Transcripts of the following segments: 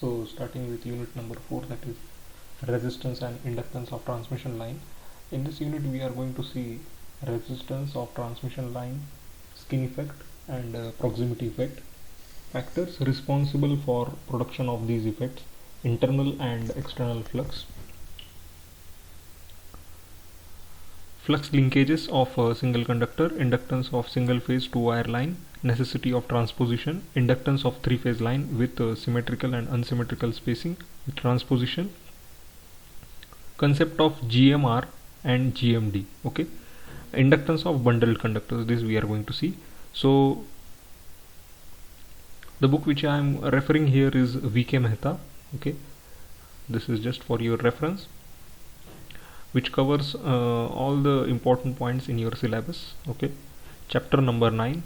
So starting with unit number 4, that is resistance and inductance of transmission line. In this unit we are going to see resistance of transmission line, skin effect and proximity effect, factors responsible for production of these effects, internal and external flux, flux linkages of a single conductor, inductance of single phase two wire line, necessity of transposition, inductance of three phase line with symmetrical and unsymmetrical spacing with transposition, concept of GMR and GMD. Okay, inductance of bundled conductors, this we are going to see. So the book which I am referring here is VK Mehta. Okay, this is just for your reference, which covers all the important points in your syllabus. Okay, chapter number 9.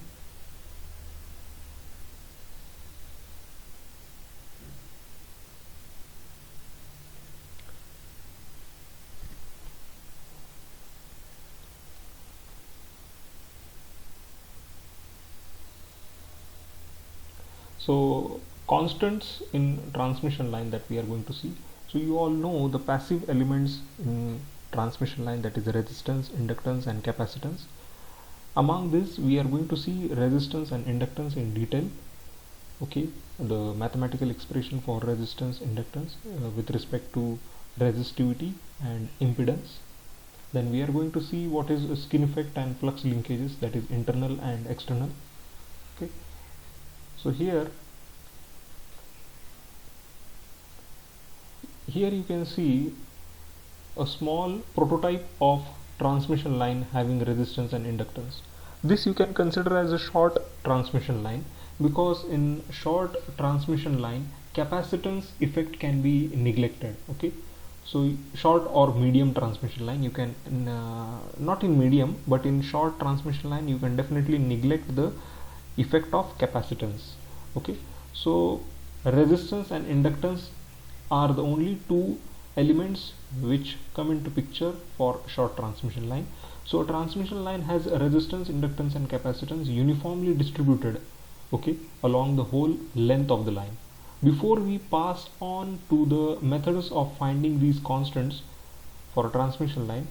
So constants in transmission line that we are going to see. So you all know the passive elements in transmission line, that is resistance, inductance and capacitance. Among this we are going to see resistance and inductance in detail. Okay, the mathematical expression for resistance, inductance with respect to resistivity and impedance. Then we are going to see what is a skin effect and flux linkages, that is internal and external. Okay, so here you can see a small prototype of transmission line having resistance and inductance. This you can consider as a short transmission line, because in short transmission line capacitance effect can be neglected. Okay, so short or medium transmission line, you can not in medium but in short transmission line you can definitely neglect the effect of capacitance. Okay, so resistance and inductance are the only two elements which come into picture for short transmission line. So a transmission line has a resistance, inductance and capacitance uniformly distributed, okay, along the whole length of the line. Before we pass on to the methods of finding these constants for a transmission line,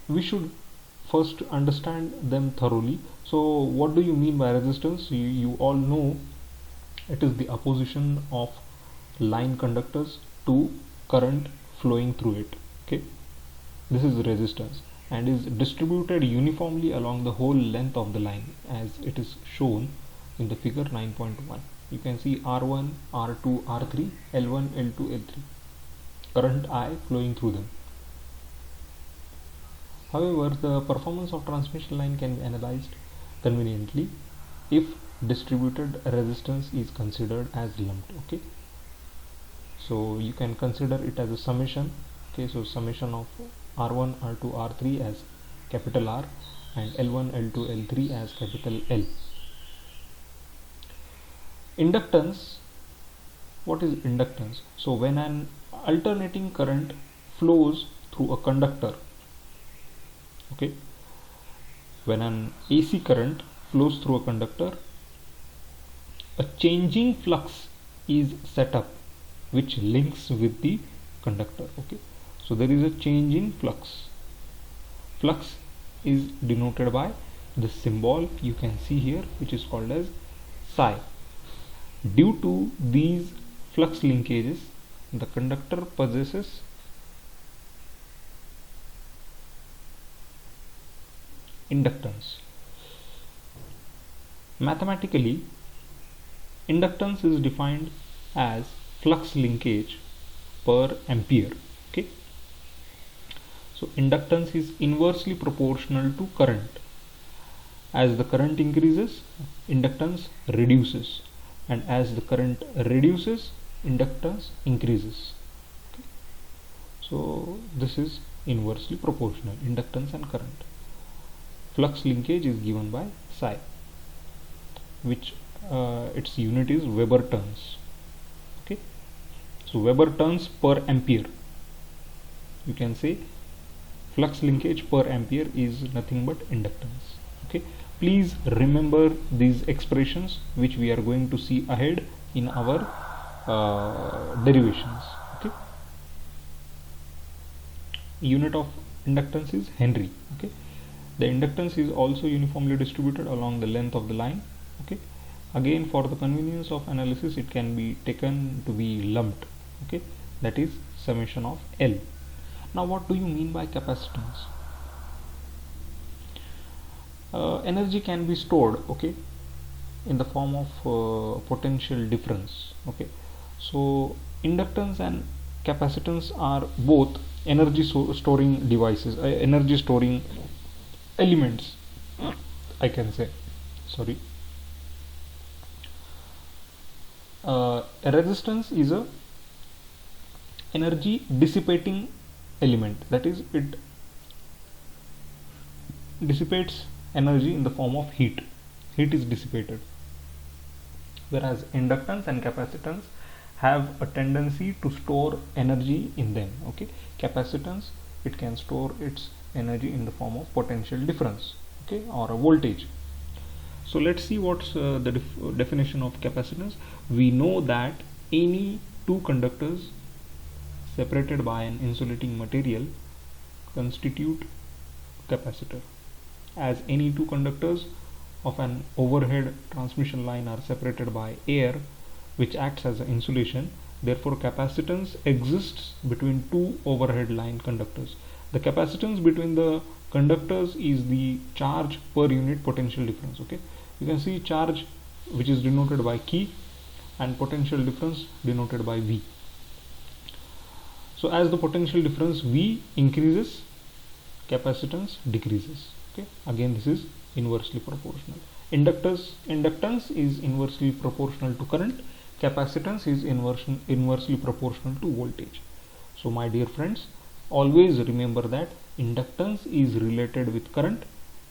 we should first understand them thoroughly. So what do you mean by resistance? You all know it is the opposition of line conductors to current flowing through it. Okay, this is resistance and is distributed uniformly along the whole length of the line as it is shown in the figure 9.1. You can see R1, R2, R3, L1, L2, L3, current I flowing through them. However, the performance of transmission line can be analyzed conveniently if distributed resistance is considered as lumped. Okay, so you can consider it as a summation. Okay, so summation of R1, R2, R3 as capital R and L1, L2, L3 as capital L. Inductance. What is inductance? So when an alternating current flows through a conductor, okay, when an AC current flows through a conductor, a changing flux is set up which links with the conductor. Okay, so there is a change in flux. Flux is denoted by the symbol you can see here, which is called as psi. Due to these flux linkages, the conductor possesses inductance. Mathematically, inductance is defined as flux linkage per ampere. Okay, so inductance is inversely proportional to current. As the current increases, inductance reduces, and as the current reduces, inductance increases. Okay, so this is inversely proportional, inductance and current. Flux linkage is given by psi, which its unit is Weber turns. Okay, so Weber turns per ampere. You can say flux linkage per ampere is nothing but inductance. Okay, please remember these expressions which we are going to see ahead in our derivations. Okay, unit of inductance is Henry. Okay, the inductance is also uniformly distributed along the length of the line. Okay, again for the convenience of analysis it can be taken to be lumped. Okay, that is summation of L. Now what do you mean by capacitance? Energy can be stored, okay, in the form of potential difference. Okay, so inductance and capacitance are both energy storing devices, energy storing elements, I can say. Sorry. A resistance is a energy dissipating element, that is it dissipates energy in the form of heat is dissipated, whereas inductance and capacitance have a tendency to store energy in them. Okay, capacitance, it can store its energy in the form of potential difference, okay, or a voltage. So let's see what's the definition of capacitance. We know that any two conductors separated by an insulating material constitute capacitor, as any two conductors of an overhead transmission line are separated by air, which acts as an insulation. Therefore capacitance exists between two overhead line conductors. The capacitance between the conductors is the charge per unit potential difference. Okay, you can see charge, which is denoted by Q, and potential difference denoted by V. So as the potential difference V increases, capacitance decreases. Okay, again this is inversely proportional. Inductance is inversely proportional to current, capacitance is inversely proportional to voltage. So my dear friends, always remember that inductance is related with current,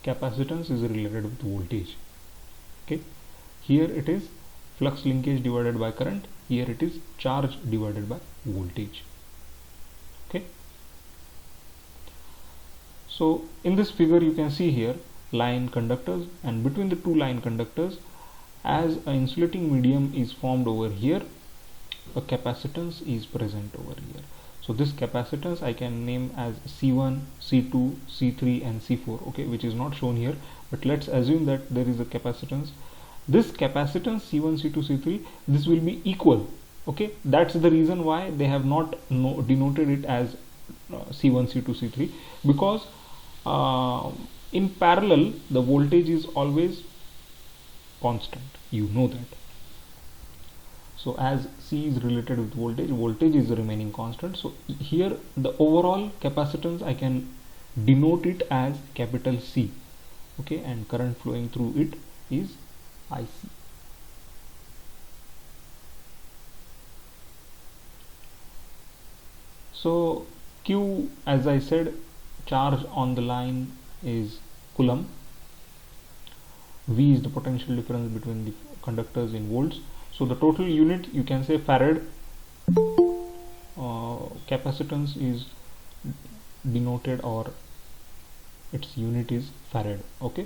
capacitance is related with voltage. Okay, here it is flux linkage divided by current, here it is charge divided by voltage. Okay, so in this figure you can see here line conductors, and between the two line conductors, as an insulating medium is formed over here, a capacitance is present over here. So this capacitance I can name as C1, C2, C3 and C4, okay, which is not shown here, but let's assume that there is a capacitance. This capacitance C1, C2, C3, this will be equal. Okay, that's the reason why they have not denoted it as C1, C2, C3, because in parallel the voltage is always constant, you know that. So as C is related with voltage, voltage is remaining constant. So here the overall capacitance I can denote it as capital C. Okay, and current flowing through it is IC. So Q, as I said, charge on the line is Coulomb. V is the potential difference between the conductors in volts. So the total unit you can say farad. Capacitance is denoted, or its unit is farad. Okay,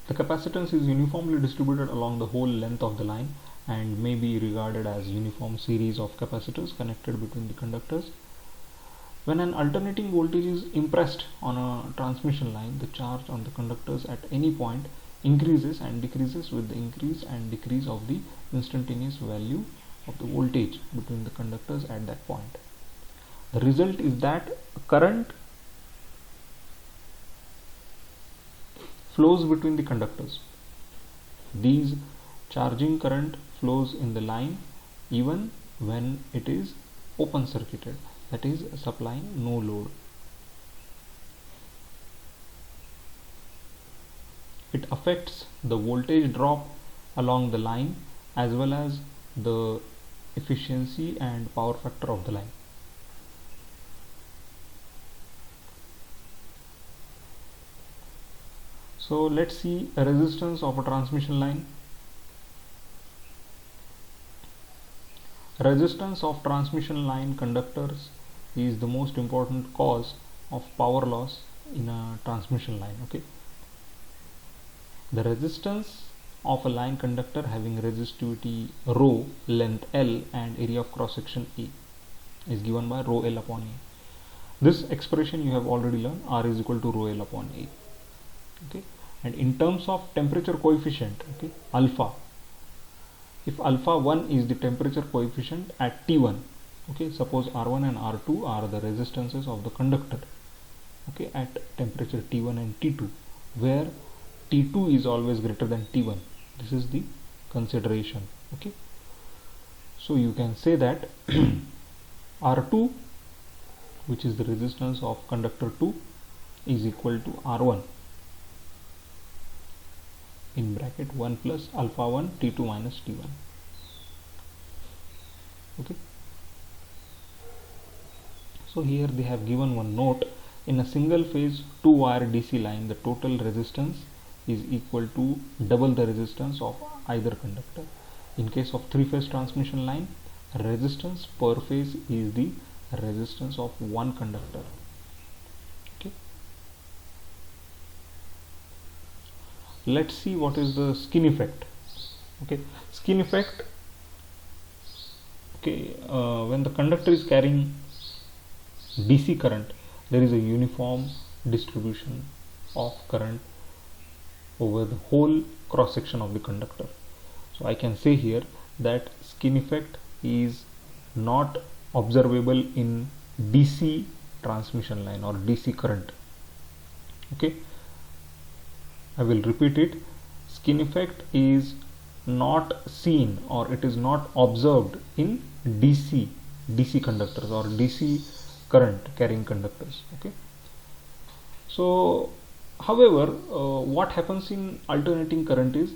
the capacitance is uniformly distributed along the whole length of the line and may be regarded as uniform series of capacitors connected between the conductors. When an alternating voltage is impressed on a transmission line, the charge on the conductors at any point increases and decreases with the increase and decrease of the instantaneous value of the voltage between the conductors at that point. The result is that current flows between the conductors. These charging current flows in the line even when it is open circuited, that is supplying no load. It affects the voltage drop along the line as well as the efficiency and power factor of the line. So let's see a resistance of a transmission line. Resistance of transmission line conductors is the most important cause of power loss in a transmission line. Okay, the resistance of a line conductor having resistivity rho, length L, and area of cross section A is given by rho L upon A. This expression you have already learned, R is equal to rho L upon A. Okay, and in terms of temperature coefficient, okay, alpha, if alpha 1 is the temperature coefficient at T1, okay, suppose R1 and R2 are the resistances of the conductor, okay, at temperature T1 and T2, where T2 is always greater than T1. This is the consideration. Okay, so you can say that R2, which is the resistance of conductor 2, is equal to R1 in bracket 1 plus alpha 1 T2 minus T1. Okay, so here they have given one note. In a single phase 2 wire DC line, the total resistance is equal to double the resistance of either conductor. In case of 3-phase transmission line, resistance per phase is the resistance of one conductor. Okay, let's see what is the skin effect. Okay, skin effect, okay, when the conductor is carrying DC current, there is a uniform distribution of current over the whole cross section of the conductor. So I can say here that skin effect is not observable in DC transmission line or DC current. Okay, I will repeat it. Skin effect is not seen or it is not observed in DC conductors or DC current carrying conductors. Okay, so however, what happens in alternating current is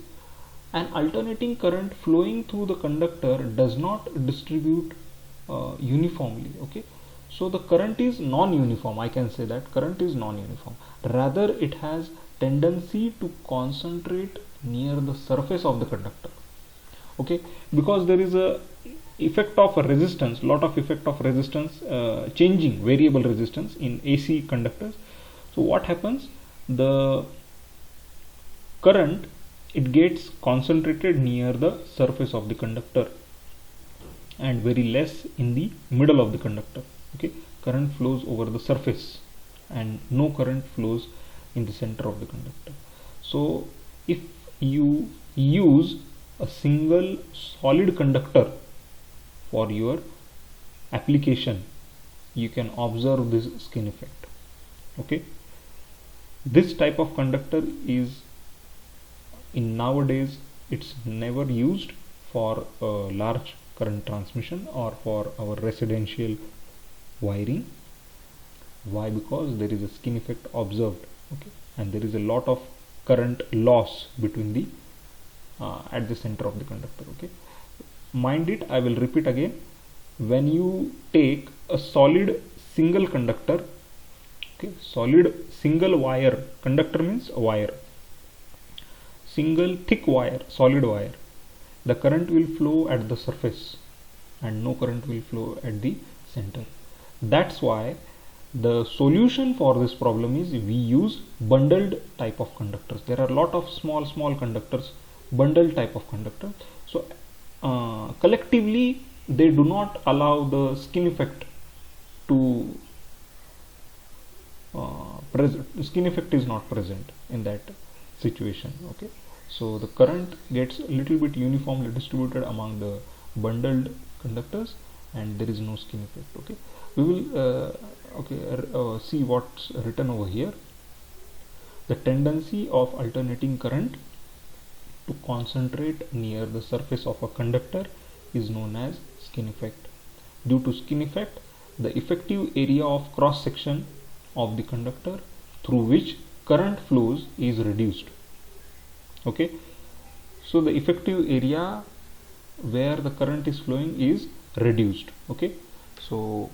an alternating current flowing through the conductor does not distribute uniformly. Okay, so the current is non-uniform. I can say that current is non-uniform. Rather, it has tendency to concentrate near the surface of the conductor. Okay, because there is a effect of a resistance, lot of effect of resistance, changing variable resistance in AC conductors. So what happens, the current, it gets concentrated near the surface of the conductor and very less in the middle of the conductor. Okay, current flows over the surface and no current flows in the center of the conductor. So if you use a single solid conductor for your application, you can observe this skin effect. Okay, this type of conductor is in nowadays, it's never used for large current transmission or for our residential wiring. Why? Because there is a skin effect observed. Okay, and there is a lot of current loss between the at the center of the conductor. Okay, mind it, I will repeat again. When you take a solid single conductor, okay, solid single wire, conductor means a wire, single thick wire, solid wire, the current will flow at the surface and no current will flow at the center. That's why the solution for this problem is we use bundled type of conductors. There are a lot of small conductors, bundled type of conductors. So collectively they do not allow the skin effect to skin effect is not present in that situation. Okay, so the current gets a little bit uniformly distributed among the bundled conductors and there is no skin effect. Okay, we will see what's written over here. The tendency of alternating current to concentrate near the surface of a conductor is known as skin effect. Due to skin effect, the effective area of cross section of the conductor through which current flows is reduced. Okay, so the effective area where the current is flowing is reduced. Okay, so